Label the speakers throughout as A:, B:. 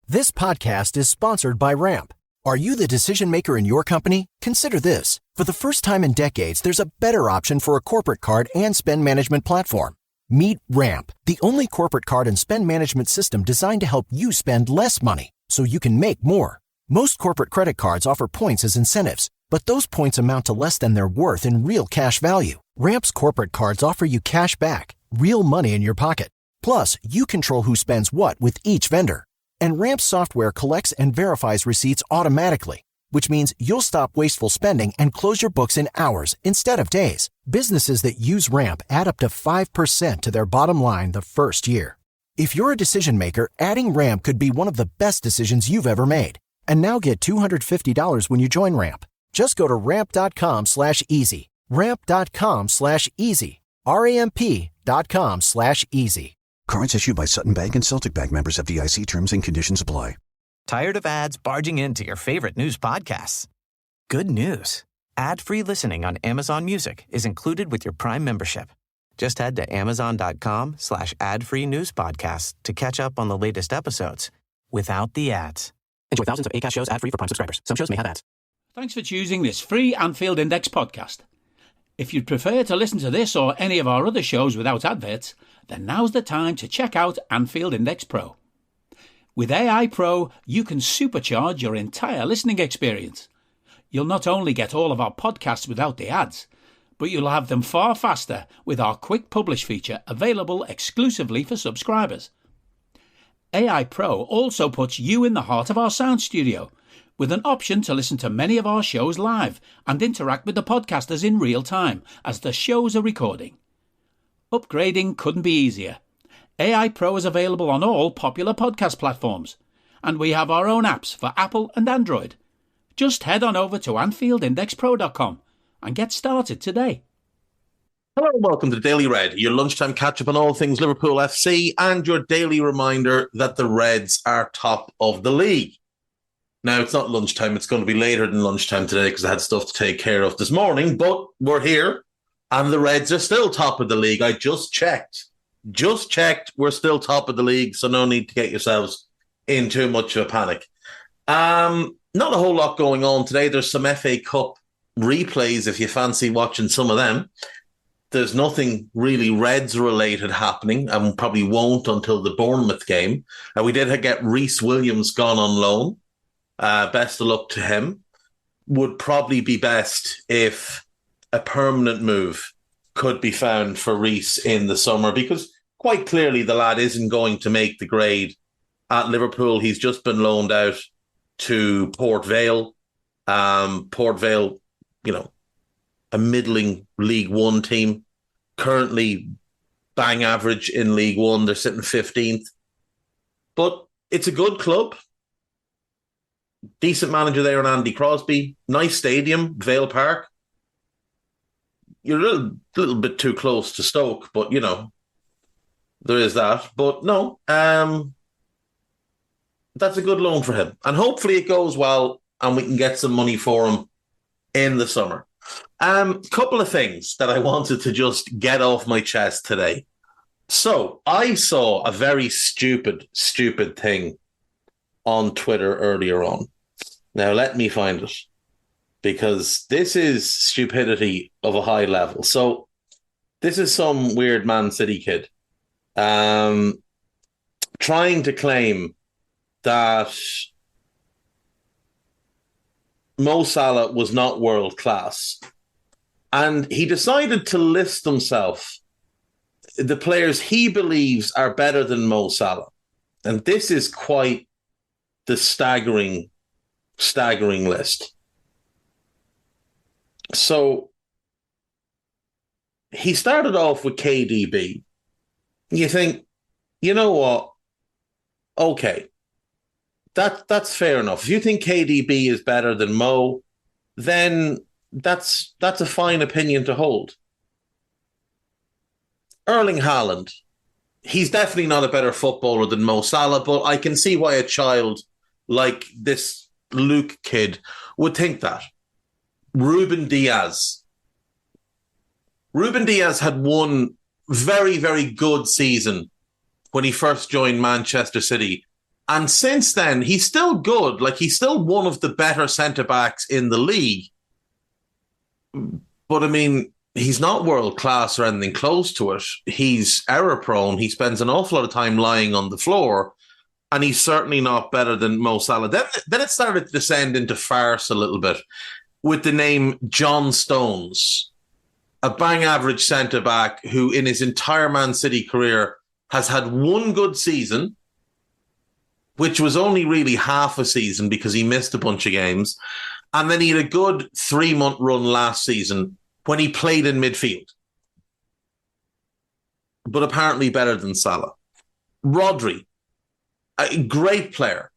A: This podcast is sponsored by Ramp. Are you the decision maker in your company? Consider this. For the first time in decades, there's a better option for a corporate card and spend management platform. Meet Ramp, the only corporate card and spend management system designed to help you spend less money so you can make more. Most corporate credit cards offer points as incentives, but those points amount to less than their worth in real cash value. Ramp's corporate cards offer you cash back, real money in your pocket. Plus, you control who spends what with each vendor. And Ramp software collects and verifies receipts automatically, which means you'll stop wasteful spending and close your books in hours instead of days. Businesses that use Ramp add up to 5% to their bottom line the first year. If you're a decision maker, adding Ramp could be one of the best decisions you've ever made. And now get $250 when you join Ramp. Just go to ramp.com/easy. Ramp.com/easy. RAMP.com/easy.
B: Cards issued by Sutton Bank and Celtic Bank, members of FDIC. Terms and conditions apply.
C: Tired of ads barging into your favorite news podcasts? Good news. Ad-free listening on Amazon Music is included with your Prime membership. Just head to amazon.com/ad-free news podcasts to catch up on the latest episodes without the ads. Enjoy thousands of Acast shows ad-free for Prime subscribers. Some shows may have ads.
D: Thanks for choosing this free Anfield Index podcast. If you'd prefer to listen to this or any of our other shows without adverts, then now's the time to check out Anfield Index Pro. With AI Pro, you can supercharge your entire listening experience. You'll not only get all of our podcasts without the ads, but you'll have them far faster with our Quick Publish feature available exclusively for subscribers. AI Pro also puts you in the heart of our sound studio, with an option to listen to many of our shows live and interact with the podcasters in real time as the shows are recording. Upgrading couldn't be easier. AI Pro is available on all popular podcast platforms, and we have our own apps for Apple and Android. Just head on over to AnfieldIndexPro.com and get started today.
E: Hello and welcome to the Daily Red, your lunchtime catch-up on all things Liverpool FC and your daily reminder that the Reds are top of the league. Now, it's not lunchtime. It's going to be later than lunchtime today because I had stuff to take care of this morning, but we're here and the Reds are still top of the league. I just checked. We're still top of the league, so no need to get yourselves in too much of a panic. Not a whole lot going on today. There's some FA Cup replays if you fancy watching some of them. There's nothing really Reds-related happening and probably won't until the Bournemouth game. We did get Reece Williams gone on loan. Best of luck to him. Would probably be best if a permanent move could be found for Reece in the summer, because quite clearly the lad isn't going to make the grade at Liverpool. He's just been loaned out to Port Vale. Port Vale, a middling League One team, currently bang average in League One. They're sitting 15th. But it's a good club. Decent manager there in Andy Crosby. Nice stadium, Vale Park. You're a little bit too close to Stoke, but, there is that. But no, that's a good loan for him. And hopefully it goes well and we can get some money for him in the summer. Couple of things that I wanted to just get off my chest today. So I saw a very stupid thing on Twitter earlier on. Now let me find it, because this is stupidity of a high level. So this is some weird Man City kid trying to claim that Mo Salah was not world class. And he decided to list himself the players he believes are better than Mo Salah. And this is quite the staggering list. So he started off with KDB. You think, you know what? Okay, that's fair enough. If you think KDB is better than Mo, then that's a fine opinion to hold. Erling Haaland, he's definitely not a better footballer than Mo Salah, but I can see why a child like this Luke kid would think that. Ruben Diaz had one very, very good season when he first joined Manchester City And since then, he's still good. Like, he's still one of the better centre-backs in the league. But, I mean, he's not world-class or anything close to it. He's error-prone. He spends an awful lot of time lying on the floor. And he's certainly not better than Mo Salah. Then it started to descend into farce a little bit with the name John Stones, a bang-average centre-back who in his entire Man City career has had one good season, which was only really half a season because he missed a bunch of games. And then he had a good 3-month run last season when he played in midfield. But apparently better than Salah. Rodri, a great player,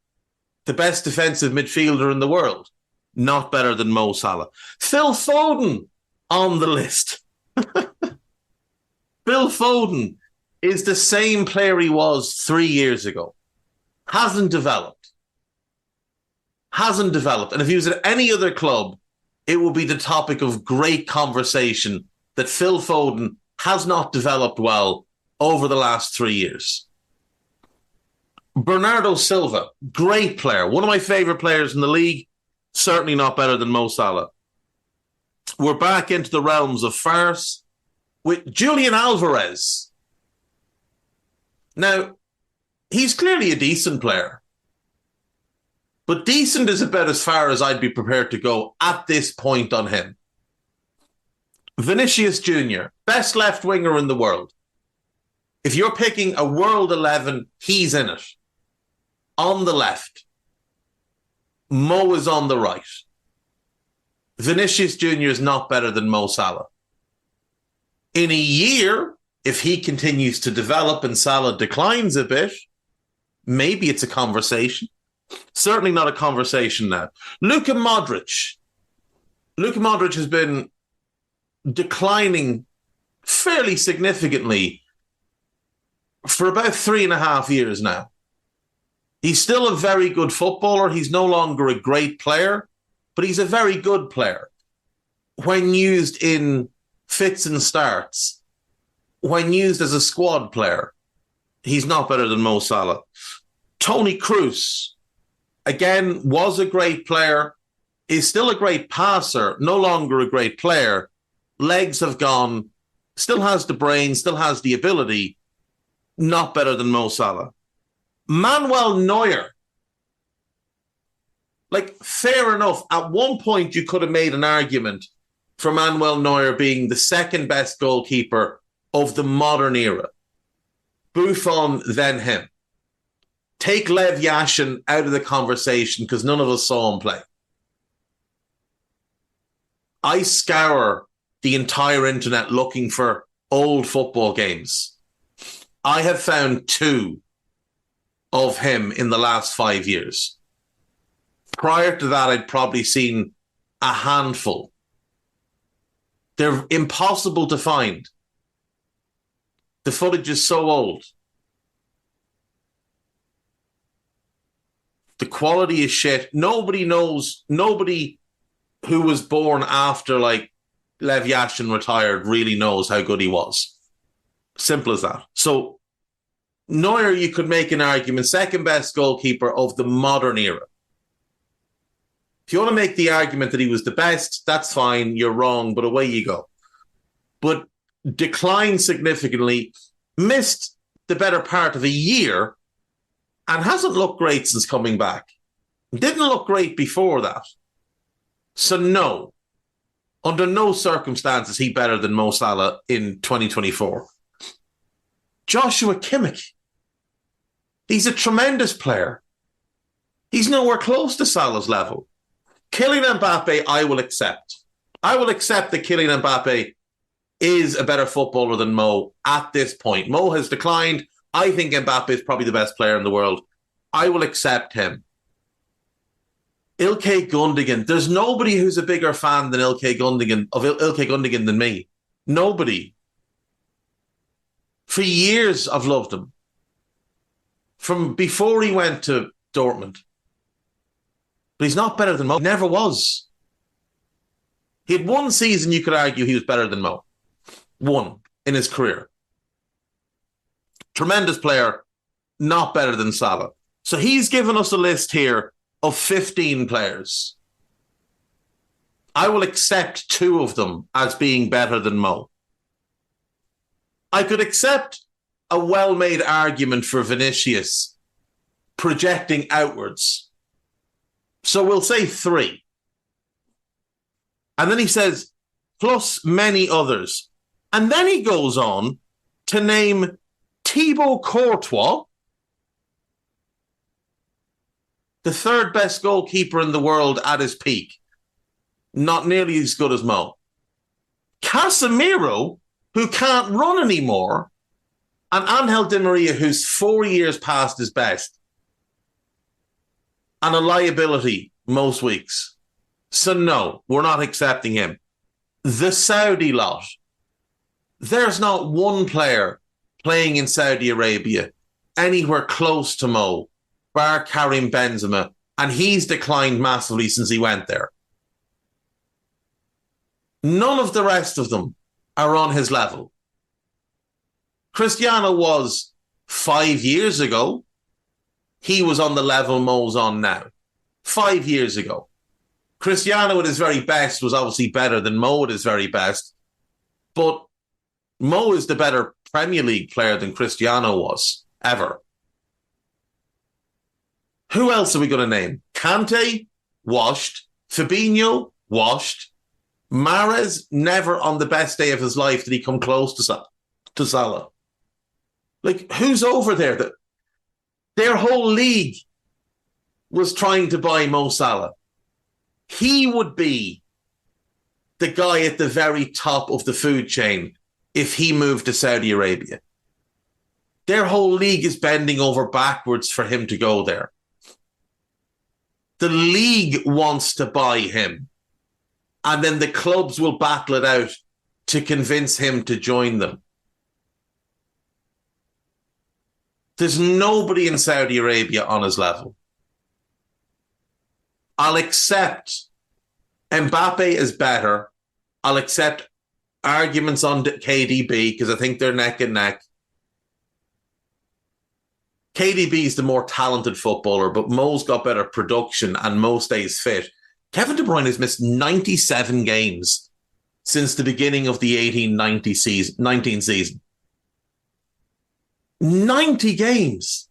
E: the best defensive midfielder in the world, not better than Mo Salah. Phil Foden on the list. Phil Foden is the same player he was 3 years ago. Hasn't developed. And if he was at any other club, it would be the topic of great conversation that Phil Foden has not developed well over the last 3 years. Bernardo Silva, great player. One of my favourite players in the league. Certainly not better than Mo Salah. We're back into the realms of farce with Julian Alvarez. Now, he's clearly a decent player. But decent is about as far as I'd be prepared to go at this point on him. Vinicius Jr., best left winger in the world. If you're picking a World 11, he's in it. On the left. Mo is on the right. Vinicius Jr. is not better than Mo Salah. In a year, if he continues to develop and Salah declines a bit, maybe it's a conversation. Certainly not a conversation now. Luka Modric. Luka Modric has been declining fairly significantly for about 3.5 years now. He's still a very good footballer. He's no longer a great player, but he's a very good player. When used in fits and starts, when used as a squad player, he's not better than Mo Salah. Toni Kroos, again, was a great player, is still a great passer, no longer a great player. Legs have gone, still has the brain, still has the ability, not better than Mo Salah. Manuel Neuer. Like, fair enough. At one point, you could have made an argument for Manuel Neuer being the second best goalkeeper of the modern era. Buffon, then him. Take Lev Yashin out of the conversation because none of us saw him play. I scour the entire internet looking for old football games. I have found 2 of him in the last 5 years. Prior to that, I'd probably seen a handful. They're impossible to find. The footage is so old. The quality is shit. Nobody who was born after like Lev Yashin retired really knows how good he was. Simple as that. So Neuer, you could make an argument, second best goalkeeper of the modern era. If you want to make the argument that he was the best, that's fine, you're wrong, but away you go. But declined significantly, missed the better part of a year, and hasn't looked great since coming back. Didn't look great before that. So no, under no circumstances is he better than Mo Salah in 2024. Joshua Kimmich. He's a tremendous player. He's nowhere close to Salah's level. Kylian Mbappe, I will accept. I will accept that Kylian Mbappe is a better footballer than Mo at this point. Mo has declined. I think Mbappe is probably the best player in the world. I will accept him. Ilkay Gundogan. There's nobody who's a bigger fan than Ilkay Gundogan than me. Nobody. For years, I've loved him. From before he went to Dortmund. But he's not better than Mo. He never was. He had one season you could argue he was better than Mo. One in his career. Tremendous player, not better than Salah. So he's given us a list here of 15 players. I will accept 2 of them as being better than Mo. I could accept a well-made argument for Vinicius projecting outwards. So we'll say 3. And then he says, plus many others. And then he goes on to name Thibaut Courtois, the 3rd best goalkeeper in the world at his peak. Not nearly as good as Mo. Casemiro, who can't run anymore, and Angel Di Maria, who's 4 years past his best, and a liability most weeks. So no, we're not accepting him. The Saudi lot. There's not one player playing in Saudi Arabia anywhere close to Mo, bar Karim Benzema, and he's declined massively since he went there. None of the rest of them are on his level. Cristiano was 5 years ago. He was on the level Mo's on now. 5 years ago. Cristiano at his very best was obviously better than Mo at his very best. But Mo is the better Premier League player than Cristiano was, ever. Who else are we going to name? Kante, washed. Fabinho, washed. Mahrez, never on the best day of his life did he come close to Salah. Like, who's over there? Their whole league was trying to buy Mo Salah. He would be the guy at the very top of the food chain if he moved to Saudi Arabia. Their whole league is bending over backwards for him to go there. The league wants to buy him. And then the clubs will battle it out to convince him to join them. There's nobody in Saudi Arabia on his level. I'll accept Mbappe is better. I'll accept arguments on KDB because I think they're neck and neck. KDB is the more talented footballer, but Mo's got better production and Mo stays fit. Kevin De Bruyne has missed 97 games since the beginning of the 18-19 season. 90 games.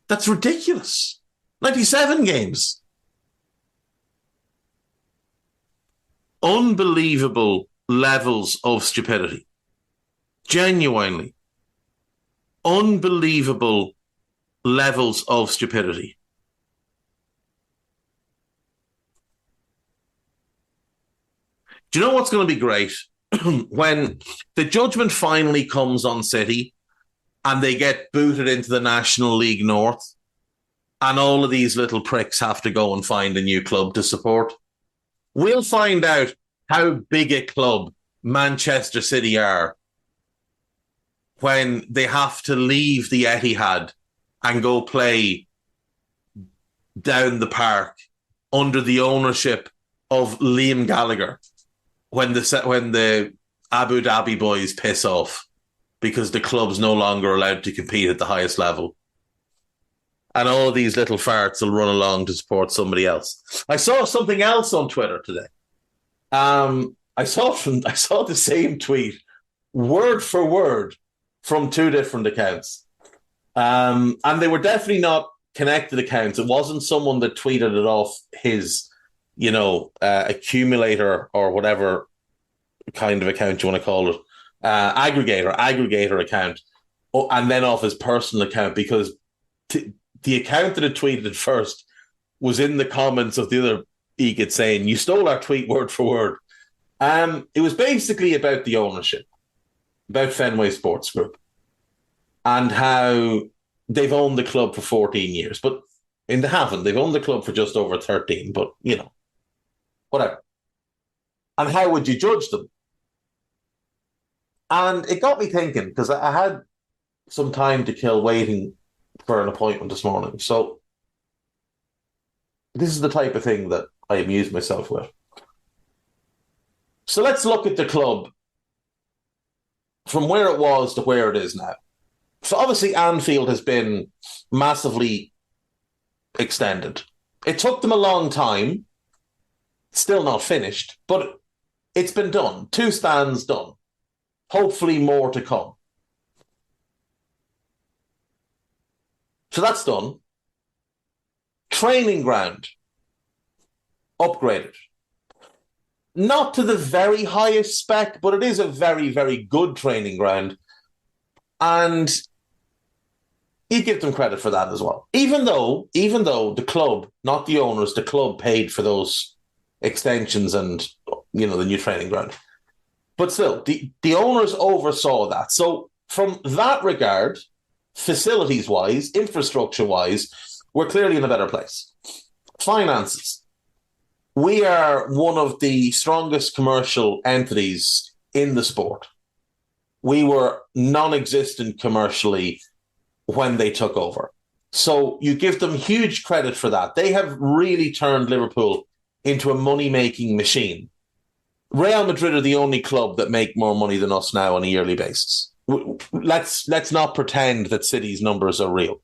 E: That's ridiculous. 97 games. Unbelievable levels of stupidity. Genuinely. Unbelievable levels of stupidity. Do you know what's going to be great? When the judgment finally comes on City and they get booted into the National League North and all of these little pricks have to go and find a new club to support. We'll find out how big a club Manchester City are when they have to leave the Etihad and go play down the park under the ownership of Liam Gallagher. When the Abu Dhabi boys piss off because the club's no longer allowed to compete at the highest level. And all these little farts will run along to support somebody else. I saw something else on Twitter today. I saw the same tweet, word for word, from 2 different accounts. And they were definitely not connected accounts. It wasn't someone that tweeted it off his accumulator or whatever kind of account you want to call it, aggregator account, and then off his personal account, because the account that had tweeted it first was in the comments of the other EGIT saying, you stole our tweet word for word. It was basically about the ownership, about Fenway Sports Group, and how they've owned the club for 14 years, but they haven't. They've owned the club for just over 13, but, whatever. And how would you judge them? And it got me thinking, because I had some time to kill waiting for an appointment this morning. So this is the type of thing that I amuse myself with. So let's look at the club from where it was to where it is now. So obviously Anfield has been massively extended. It took them a long time, still not finished, but it's been done. 2 stands done. Hopefully more to come. So that's done. Training ground upgraded. Not to the very highest spec, but it is a very, very good training ground. And you give them credit for that as well. Even though the club, not the owners, the club paid for those extensions and, the new training ground. But still, the owners oversaw that. So from that regard, facilities-wise, infrastructure-wise, we're clearly in a better place. Finances. We are one of the strongest commercial entities in the sport. We were non-existent commercially when they took over. So you give them huge credit for that. They have really turned Liverpool into a money-making machine. Real Madrid are the only club that make more money than us now on a yearly basis. Let's not pretend that City's numbers are real.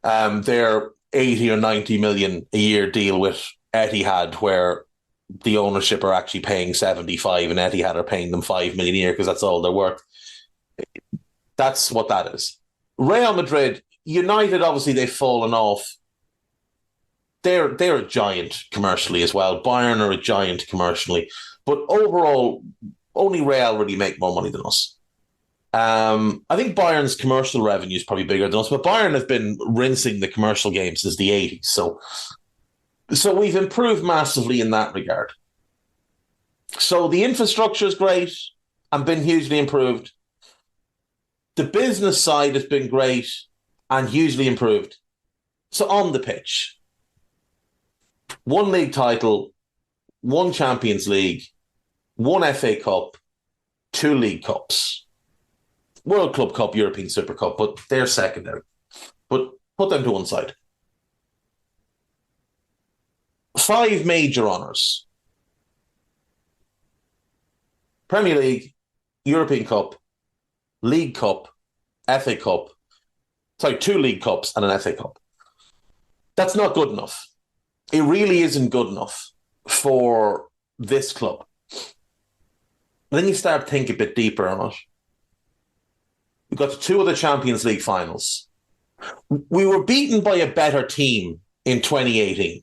E: They're 80 or 90 million a year deal with Etihad, where the ownership are actually paying 75 and Etihad are paying them 5 million a year because that's all they're worth. That's what that is. Real Madrid, United, obviously they've fallen off. They're a giant commercially as well. Bayern are a giant commercially. But overall, only Real really make more money than us. I think Bayern's commercial revenue is probably bigger than us, but Bayern have been rinsing the commercial game since the 80s. So we've improved massively in that regard. So the infrastructure is great and been hugely improved. The business side has been great and hugely improved. So on the pitch, 1 league title, 1 Champions League, 1 FA Cup, 2 League Cups. World Club Cup, European Super Cup, but they're secondary. But put them to one side. 5 major honours. Premier League, European Cup, League Cup, FA Cup. 2 League Cups and an FA Cup. That's not good enough. It really isn't good enough for this club. Then you start thinking a bit deeper on it. We got to 2 other Champions League finals. We were beaten by a better team in 2018.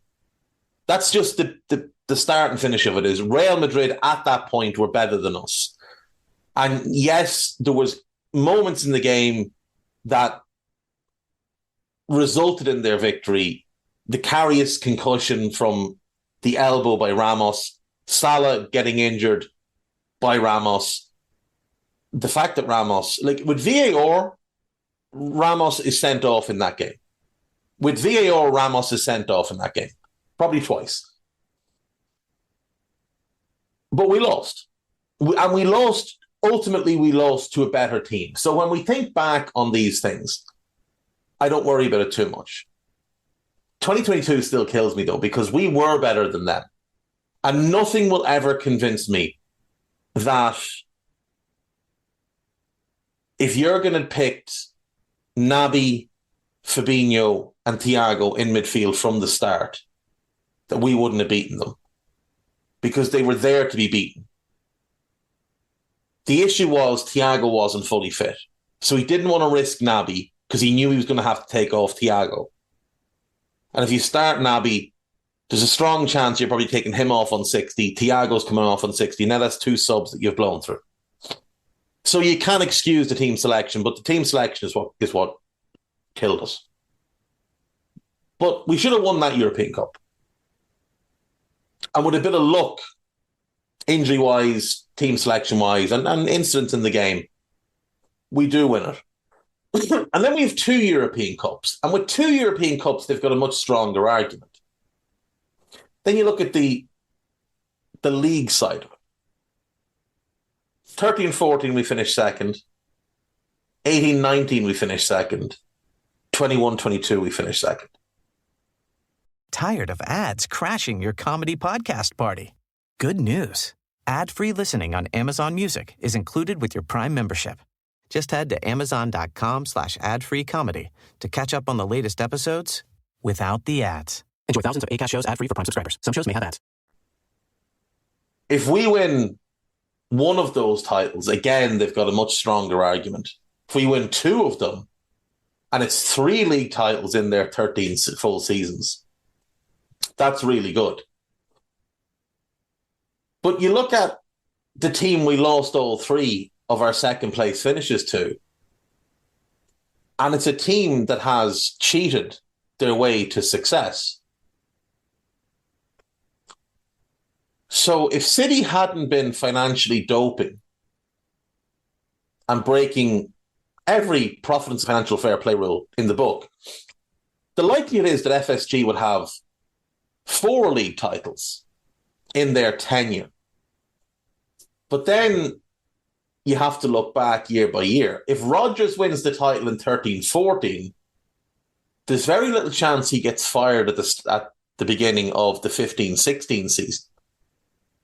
E: That's just the start and finish of it is Real Madrid at that point were better than us. And yes, there was moments in the game that resulted in their victory. The Karius concussion from the elbow by Ramos, Salah getting injured by Ramos. The fact that Ramos, with VAR, Ramos is sent off in that game. With VAR, Ramos is sent off in that game. Probably twice. But we lost. Ultimately we lost to a better team. So when we think back on these things, I don't worry about it too much. 2022 still kills me, though, because we were better than them. And nothing will ever convince me that if Jurgen had picked Naby, Fabinho and Thiago in midfield from the start, that we wouldn't have beaten them. Because they were there to be beaten. The issue was Thiago wasn't fully fit. So he didn't want to risk Naby because he knew he was going to have to take off Thiago. And if you start Naby, there's a strong chance you're probably taking him off on 60. Thiago's coming off on 60. Now that's 2 subs that you've blown through. So you can't excuse the team selection, but the team selection is what killed us. But we should have won that European Cup. And with a bit of luck, injury-wise, team selection-wise, and incidents in the game, we do win it. And then we have 2 European Cups. And with 2 European Cups, they've got a much stronger argument. Then you look at the league side of it. 13-14, we finished second. 18-19, we finished second. 21-22, we finished second.
C: Tired of ads crashing your comedy podcast party? Good news. Ad-free listening on Amazon Music is included with your Prime membership. Just head to amazon.com/ad-free comedy to catch up on the latest episodes without the ads. Enjoy thousands of Acast shows ad-free for Prime subscribers. Some shows may have ads.
E: If we win one of those titles, again, they've got a much stronger argument. If we win two of them, and it's 3 league titles in their 13 full seasons, that's really good. But you look at the team we lost all 3 of our second place finishes to, and it's a team that has cheated their way to success. So if City hadn't been financially doping and breaking every profit and financial fair play rule in the book, the likelihood is that FSG would have 4 league titles in their tenure. But then you have to look back year by year. If Rodgers wins the title in 13-14, there's very little chance he gets fired at the beginning of the 15-16 season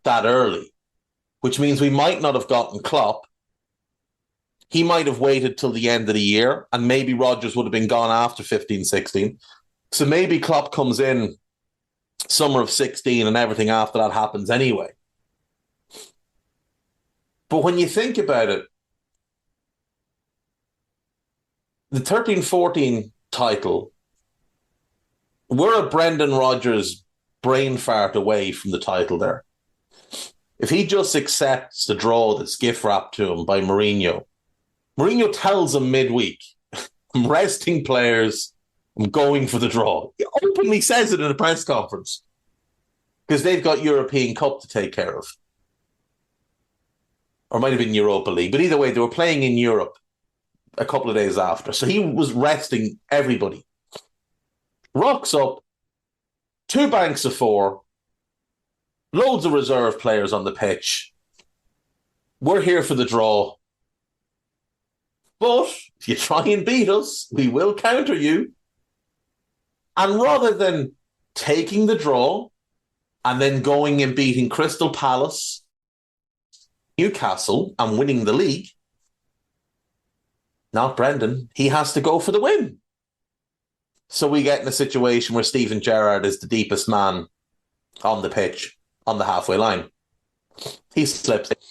E: that early, which means we might not have gotten Klopp. He might have waited till the end of the year, and maybe Rodgers would have been gone after 15-16. So maybe Klopp comes in summer of 16 and everything after that happens anyway. But when you think about it, the 13-14 title, we're a Brendan Rodgers brain fart away from the title there. If he just accepts the draw that's gift wrapped to him by Mourinho tells him midweek, I'm resting players, I'm going for the draw. He openly says it in a press conference because they've got European Cup to take care of. Or it might have been Europa League, but either way, they were playing in Europe a couple of days after. So he was resting everybody. Rocks up, 2 banks of 4, loads of reserve players on the pitch. We're here for the draw. But if you try and beat us, we will counter you. And rather than taking the draw and then going and beating Crystal Palace, Newcastle, and winning the league, not Brendan, he has to go for the win. So we get in a situation where Steven Gerrard is the deepest man on the pitch, on the halfway line. He slips it,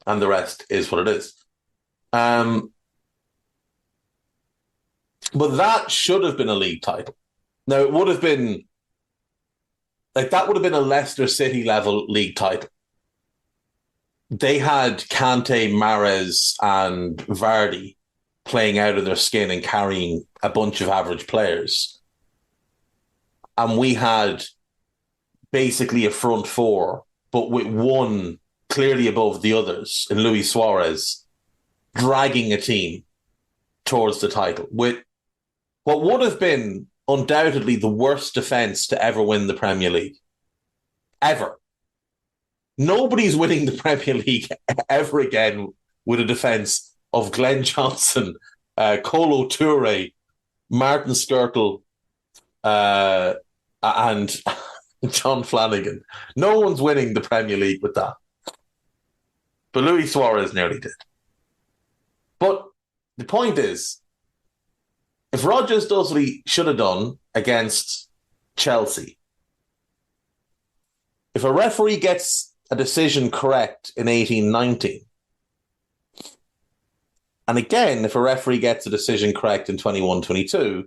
E: and the rest is what it is. But that should have been a league title. Now, it would have been, that would have been a Leicester City level league title. They had Kante, Mahrez, and Vardy playing out of their skin and carrying a bunch of average players. And we had basically a front 4, but with one clearly above the others in Luis Suarez, dragging a team towards the title with what would have been undoubtedly the worst defence to ever win the Premier League. Ever. Nobody's winning the Premier League ever again with a defence of Glenn Johnson, Kolo Touré, Martin Skrtel, and John Flanagan. No one's winning the Premier League with that. But Luis Suarez nearly did. But the point is, if Rodgers does what he should have done against Chelsea, if a referee gets a decision correct in 18-19, and again, if a referee gets a decision correct in 21-22,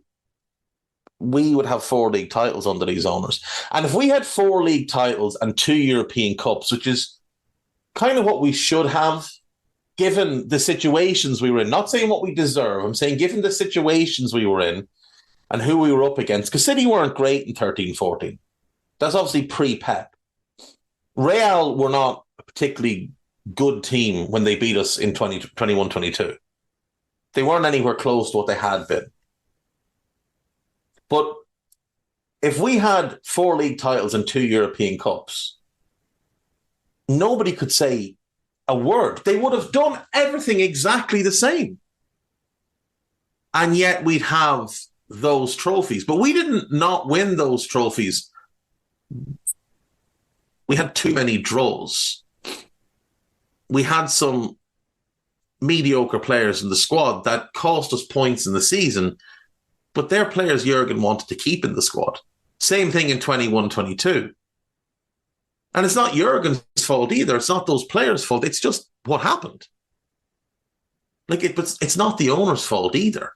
E: we would have 4 league titles under these owners. And if we had 4 league titles and 2 European Cups, which is kind of what we should have, given the situations we were in, not saying what we deserve, I'm saying given the situations we were in and who we were up against, because City weren't great in 13-14. That's obviously pre-Pep. Real were not a particularly good team when they beat us in 21-22. They weren't anywhere close to what they had been. But if we had 4 league titles and 2 European Cups, nobody could say a word. They would have done everything exactly the same. And yet we'd have those trophies. But we didn't not win those trophies. We had too many draws. We had some mediocre players in the squad that cost us points in the season, but they're players Jurgen wanted to keep in the squad. Same thing in 21-22. And it's not Jurgen's fault either. It's not those players' fault. It's just what happened. But it's not the owner's fault either.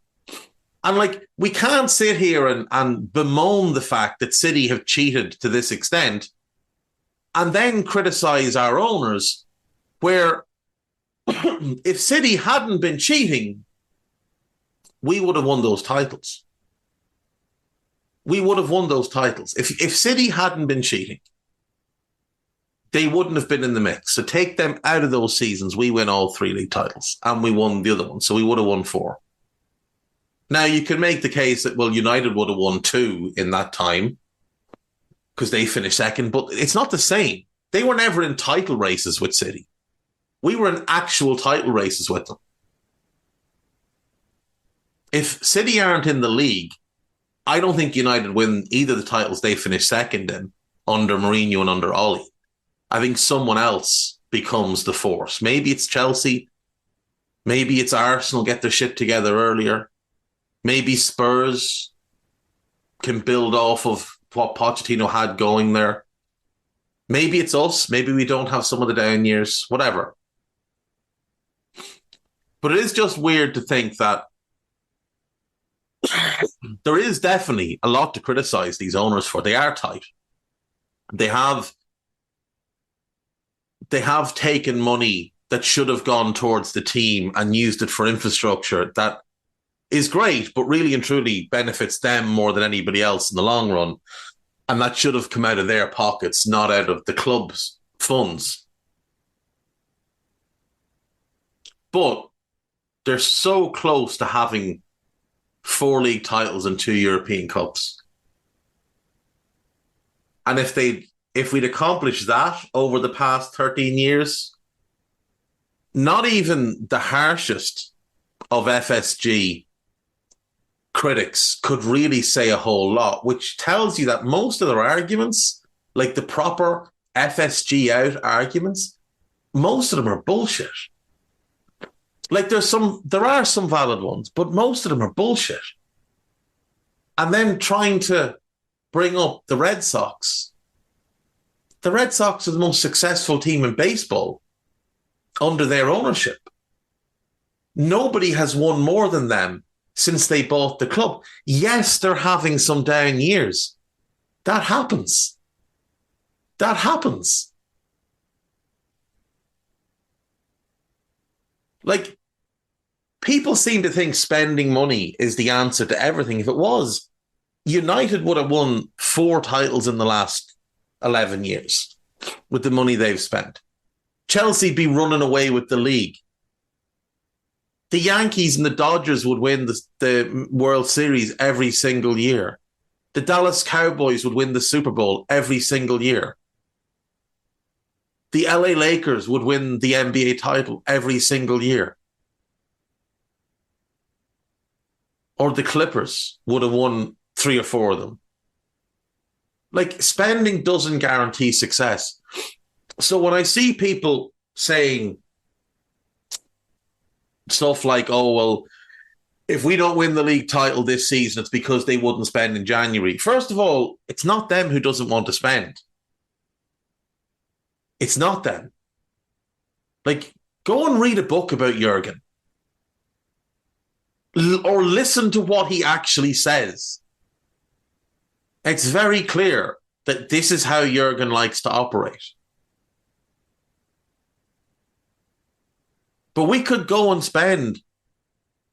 E: And we can't sit here and bemoan the fact that City have cheated to this extent and then criticize our owners, where if City hadn't been cheating, we would have won those titles. We would have won those titles. If City hadn't been cheating, they wouldn't have been in the mix. So take them out of those seasons, we win all 3 league titles, and we won the other one. So we would have won 4. Now, you can make the case that, United would have won 2 in that time because they finished second, but it's not the same. They were never in title races with City. We were in actual title races with them. If City aren't in the league, I don't think United win either the titles they finished second in under Mourinho and under Ole. I think someone else becomes the force. Maybe it's Chelsea. Maybe it's Arsenal get their shit together earlier. Maybe Spurs can build off of what Pochettino had going there. Maybe it's us. Maybe we don't have some of the down years. Whatever. But it is just weird to think that there is definitely a lot to criticize these owners for. They are tight. They have taken money that should have gone towards the team and used it for infrastructure that is great, but really and truly benefits them more than anybody else in the long run. And that should have come out of their pockets, not out of the club's funds. But they're so close to having 4 league titles and 2 European Cups. And if we'd accomplished that over the past 13 years, not even the harshest of FSG critics could really say a whole lot, which tells you that most of their arguments, like the proper FSG out arguments, most of them are bullshit. There are some valid ones, but most of them are bullshit. And then trying to bring up the Red Sox. The Red Sox are the most successful team in baseball under their ownership. Nobody has won more than them since they bought the club. Yes, they're having some down years. That happens. That happens. People seem to think spending money is the answer to everything. If it was, United would have won 4 titles in the last 11 years with the money they've spent. Chelsea be running away with the league. The Yankees and the Dodgers would win the World Series every single year. The Dallas Cowboys would win the Super Bowl every single year. The LA Lakers would win the NBA title every single year. Or the Clippers would have won 3 or 4 of them. Spending doesn't guarantee success. So when I see people saying stuff like, if we don't win the league title this season, it's because they wouldn't spend in January. First of all, it's not them who doesn't want to spend. It's not them. Go and read a book about Jurgen. Or listen to what he actually says. It's very clear that this is how Jurgen likes to operate. But we could go and spend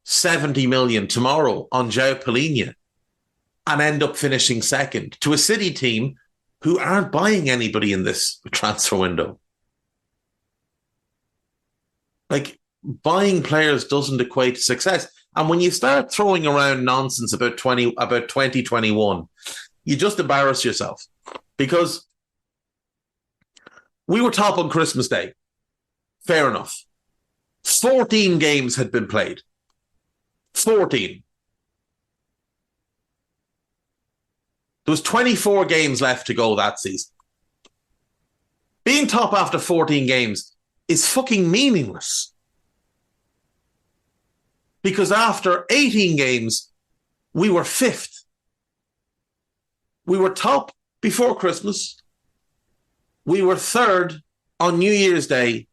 E: 70 million tomorrow on João Palhinha and end up finishing second to a City team who aren't buying anybody in this transfer window. Buying players doesn't equate to success. And when you start throwing around nonsense about 2021, you just embarrass yourself. Because we were top on Christmas Day. Fair enough. 14 games had been played. 14. There was 24 games left to go that season. Being top after 14 games is fucking meaningless. Because after 18 games, we were 5th. We were top before Christmas. We were 3rd on New Year's Day.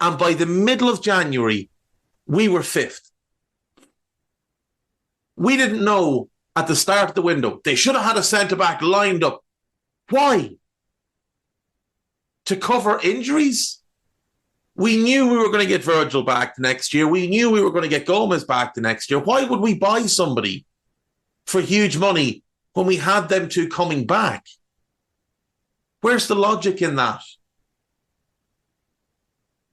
E: And by the middle of January, we were 5th. We didn't know at the start of the window. They should have had a centre-back lined up. Why? To cover injuries? We knew we were going to get Virgil back the next year. We knew we were going to get Gomez back the next year. Why would we buy somebody for huge money when we had them two coming back? Where's the logic in that?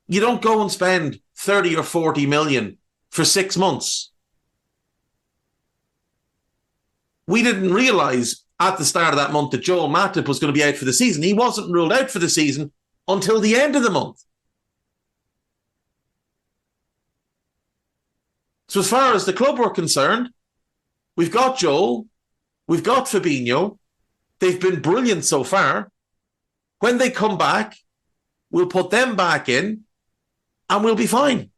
E: You don't go and spend 30 or 40 million for 6 months. We didn't realise at the start of that month that Joel Matip was going to be out for the season. He wasn't ruled out for the season until the end of the month. So as far as the club were concerned, we've got Joel, we've got Fabinho. They've been brilliant so far. When they come back, we'll put them back in and we'll be fine.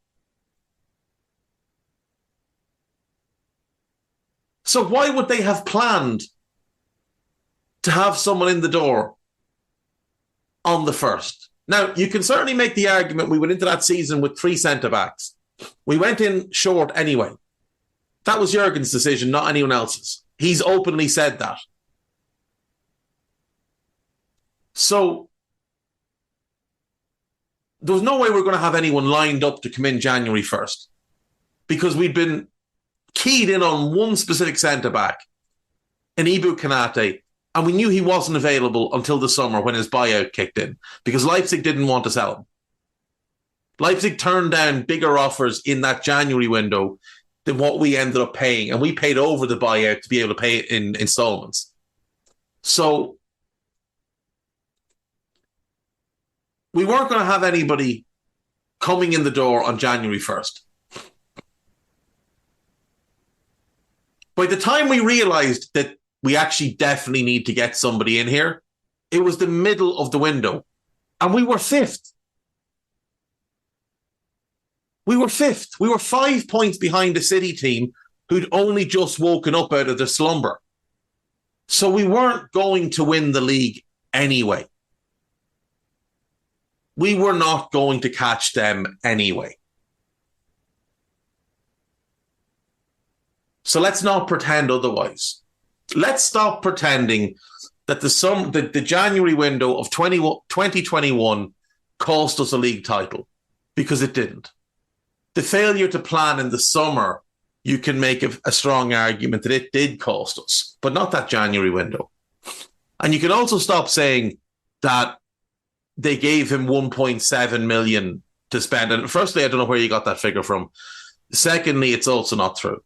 E: So why would they have planned to have someone in the door on the 1st? Now, you can certainly make the argument we went into that season with 3 centre-backs. We went in short anyway. That was Jurgen's decision, not anyone else's. He's openly said that. So there was no way we were going to have anyone lined up to come in January 1st because we'd been keyed in on one specific centre-back, in Ibou Konate, and we knew he wasn't available until the summer when his buyout kicked in because Leipzig didn't want to sell him. Leipzig turned down bigger offers in that January window than what we ended up paying, and we paid over the buyout to be able to pay it in installments. So we weren't going to have anybody coming in the door on January 1st. By the time we realised that we actually definitely need to get somebody in here, it was the middle of the window, and we were 5th. We were 5th. We were 5 points behind the City team who'd only just woken up out of their slumber. So we weren't going to win the league anyway. We were not going to catch them anyway. So let's not pretend otherwise. Let's stop pretending that the January window of 2021 cost us a league title, because it didn't. The failure to plan in the summer, you can make a strong argument that it did cost us, but not that January window. And you can also stop saying that they gave him 1.7 million to spend. And firstly, I don't know where you got that figure from. Secondly, it's also not true.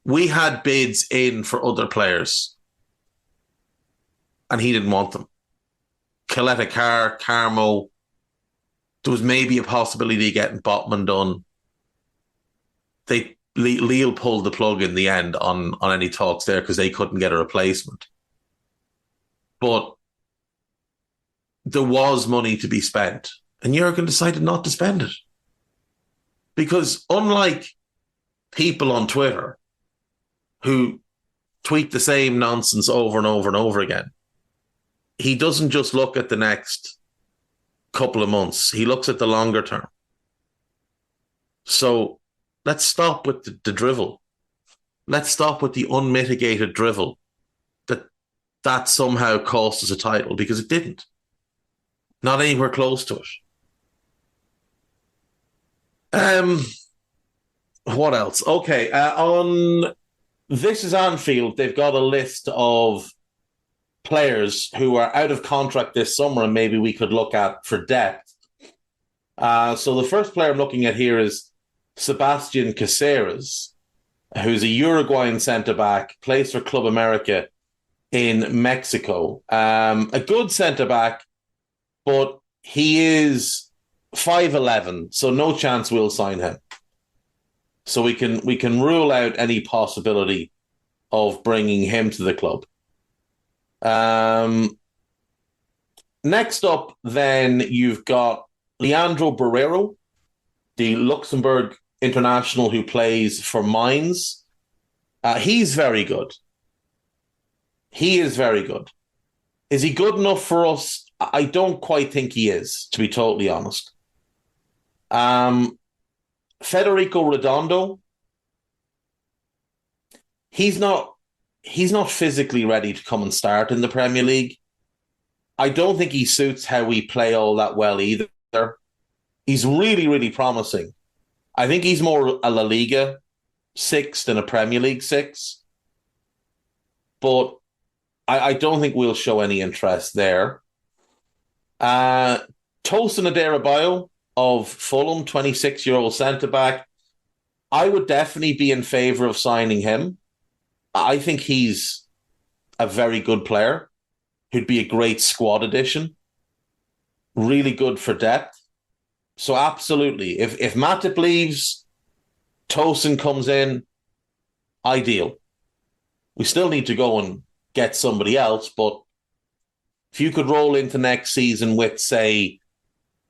E: We had bids in for other players, and he didn't want them. Coletta Carr, Carmo. There was maybe a possibility of getting Botman done. Lille pulled the plug in the end on any talks there because they couldn't get a replacement. But there was money to be spent, and Jurgen decided not to spend it. Because unlike people on Twitter who tweet the same nonsense over and over and over again, he doesn't just look at the next couple of months. He looks at the longer term. So let's stop with the drivel. Let's stop with the unmitigated drivel that somehow cost us a title, because it didn't. Not anywhere close to it. What else? Okay, on This Is Anfield, they've got a list of players who are out of contract this summer and maybe we could look at for depth. So the first player I'm looking at here is Sebastian Caceres, who's a Uruguayan centre-back, plays for Club America in Mexico. A good centre-back, but he is 5'11", so no chance we'll sign him. So we can rule out any possibility of bringing him to the club. Next up, then, you've got Leandro Barreiro, the Luxembourg international who plays for Mainz. He's very good. He is very good. Is he good enough for us? I don't quite think he is, to be totally honest. Federico Redondo, he's not physically ready to come and start in the Premier League. I don't think he suits how we play all that well either. He's really, really promising. I think he's more a La Liga 6 than a Premier League 6. But I don't think we'll show any interest there. Tosin Adarabioyo of Fulham, 26-year-old centre-back. I would definitely be in favour of signing him. I think he's a very good player who'd be a great squad addition. Really good for depth. So absolutely. If Matip leaves, Tosin comes in, ideal. We still need to go and get somebody else, but if you could roll into next season with, say,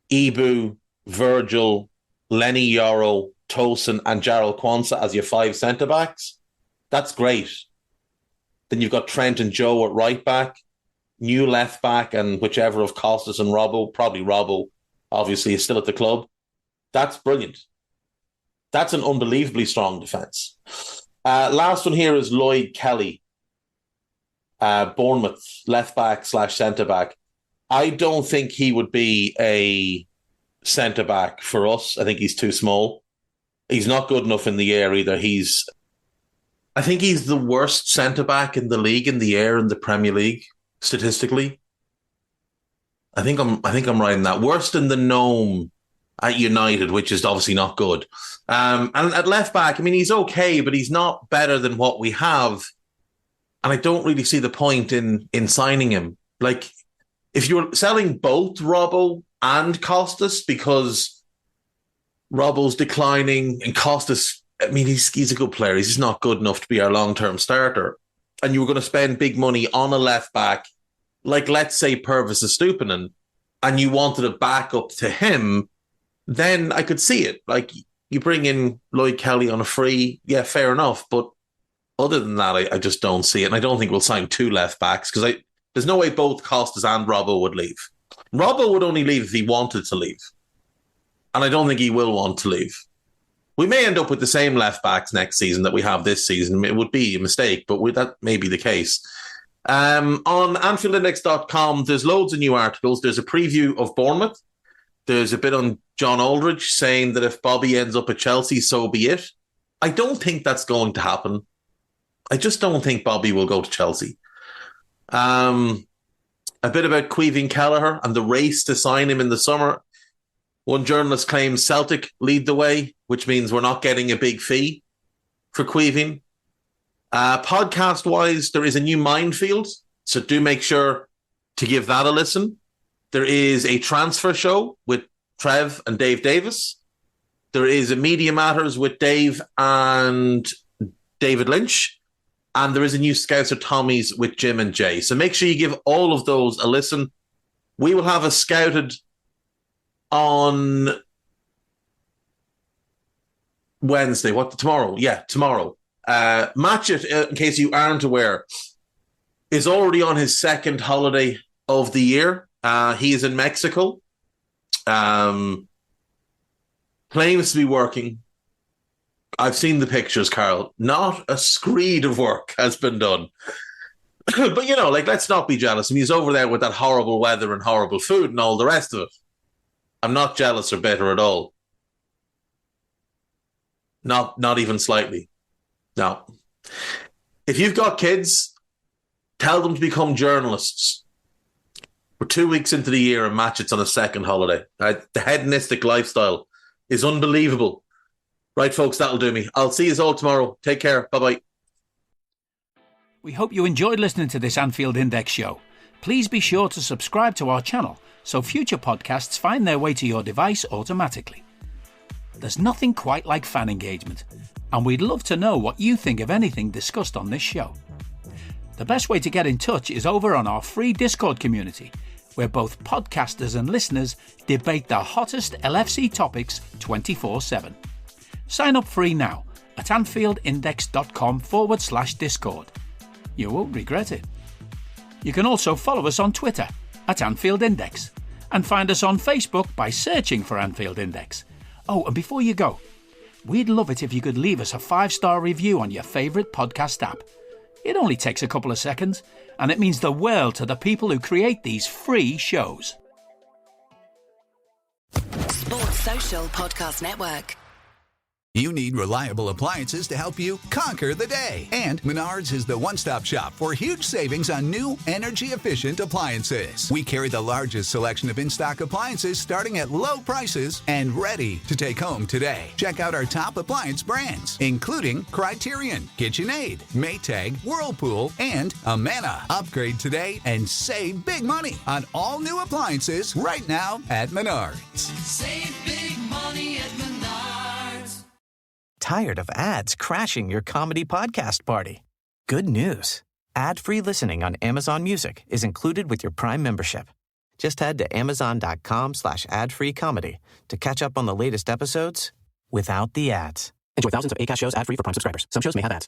E: Ibu, Virgil, Lenny Yoro, Tosin, and Jarrell Quansah as your 5 centre-backs, that's great. Then you've got Trent and Joe at right-back, new left-back, and whichever of Costas and Robbo, probably Robbo, obviously, is still at the club. That's brilliant. That's an unbelievably strong defence. Last one here is Lloyd Kelly, Bournemouth, left-back / centre-back. I don't think he would be a centre-back for us. I think he's too small. He's not good enough in the air either. I think he's the worst centre-back in the league in the air in the Premier League, statistically. I think I'm right in that. Worse than the Gnome at United, which is obviously not good. And at left-back, I mean, he's okay, but he's not better than what we have. And I don't really see the point in signing him. Like, if you're selling both Robbo and Costas, because Robbo's declining and Costas, I mean, he's a good player. He's just not good enough to be our long-term starter. And you were going to spend big money on a left-back, like, let's say, Purvis Estupinan, and you wanted a backup to him, then I could see it. Like, you bring in Lloyd Kelly on a free, yeah, fair enough. But other than that, I just don't see it. And I don't think we'll sign 2 left-backs, because there's no way both Costas and Robbo would leave. Robbo would only leave if he wanted to leave. And I don't think he will want to leave. We may end up with the same left-backs next season that we have this season. It would be a mistake, but that may be the case. On AnfieldIndex.com, there's loads of new articles. There's a preview of Bournemouth. There's a bit on John Aldridge saying that if Bobby ends up at Chelsea, so be it. I don't think that's going to happen. I just don't think Bobby will go to Chelsea. A bit about Caoimhín Kelleher and the race to sign him in the summer. One journalist claims Celtic lead the way, which means we're not getting a big fee for Caoimhín. Podcast-wise, there is a new Minefield, so do make sure to give that a listen. There is a transfer show with Trev and Dave Davis. There is a Media Matters with Dave and David Lynch. And there is a new Scouser Tommies with Jim and Jay. So make sure you give all of those a listen. We will have a Scouted on Wednesday. Tomorrow? Yeah, tomorrow. Match It, in case you aren't aware, is already on his second holiday of the year. He is in Mexico. Claims to be working. I've seen the pictures, Carl. Not a screed of work has been done. But, let's not be jealous. I mean, he's over there with that horrible weather and horrible food and all the rest of it. I'm not jealous or bitter at all. Not even slightly. No. If you've got kids, tell them to become journalists. We're 2 weeks into the year and Match It's on a second holiday. The hedonistic lifestyle is unbelievable. Right, folks, that'll do me. I'll see you all tomorrow. Take care. Bye-bye.
D: We hope you enjoyed listening to this Anfield Index show. Please be sure to subscribe to our channel so future podcasts find their way to your device automatically. There's nothing quite like fan engagement, and we'd love to know what you think of anything discussed on this show. The best way to get in touch is over on our free Discord community, where both podcasters and listeners debate the hottest LFC topics 24/7. Sign up free now at AnfieldIndex.com/Discord. You won't regret it. You can also follow us on Twitter at Anfield Index and find us on Facebook by searching for Anfield Index. Oh, and before you go, we'd love it if you could leave us a 5-star review on your favourite podcast app. It only takes a couple of seconds, and it means the world to the people who create these free shows.
F: Sports Social Podcast Network.
G: You need reliable appliances to help you conquer the day. And Menards is the one-stop shop for huge savings on new, energy-efficient appliances. We carry the largest selection of in-stock appliances starting at low prices and ready to take home today. Check out our top appliance brands, including Criterion, KitchenAid, Maytag, Whirlpool, and Amana. Upgrade today and save big money on all new appliances right now at Menards.
H: Save big money at Menards.
C: Tired of ads crashing your comedy podcast party? Good news. Ad-free listening on Amazon Music is included with your Prime membership. Just head to amazon.com/ad-free comedy to catch up on the latest episodes without the ads. Enjoy thousands of Acast shows ad-free for Prime subscribers. Some shows may have ads.